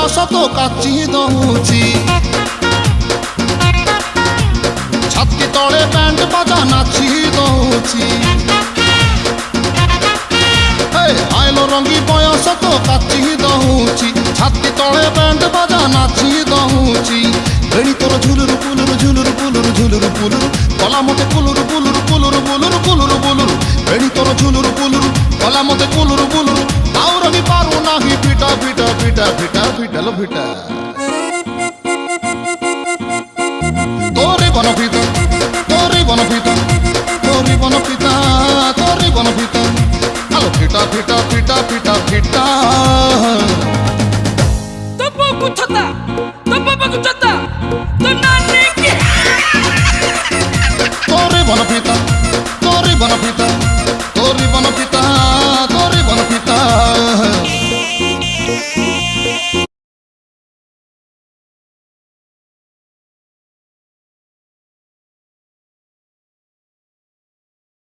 ବୟସ ତ କାଚି ଦଉଛି ଛାତି ତଳେ ବ୍ୟାଣ୍ଡ ବାଜା ନାଚି ଦଉଛି ଆଇଲ ରଙ୍ଗୀ ବୟସ ତ କାଚି ଦଉଛି ଛାତି ତଳେ ବ୍ୟାଣ୍ଡ ବାଜା ନାଚି ଦଉଛି ବେଣୀ ତୋର ଝୁଲୁରୁ ପୁଲୁରୁ ଝୁଲୁରୁ ପୁଲୁରୁ ଝୁଲୁରୁ ପୁଲୁରୁ କଲା ମତେ କୁଲୁରୁ ପୁଲୁରୁ ପୁଲୁରୁ ବୁଲୁରୁ କୁଲୁରୁ ବୁଲୁରୁ ବେଣୀ ତୋର ଝୁଲୁରୁ ପୁଲୁରୁ କଲା ମତେ କୁଲୁରୁ ବୁଲୁରୁ ଆଉ ରହି ପାରୁ ନାହିଁ ଫିଟା ଫିଟା ଫିଟା ଫିଟା ଫିଟାଲ ଫିଟା তোরে বনপিতা তোরে বনপিতা তোরে বনপিতা তোরে বনপিতা আলো ফিটা ফিটা ফিটা ফিটা ফিটা তো বাবু ছতা তো বাবু ছতা তো নানি কি তোরে বনপিতা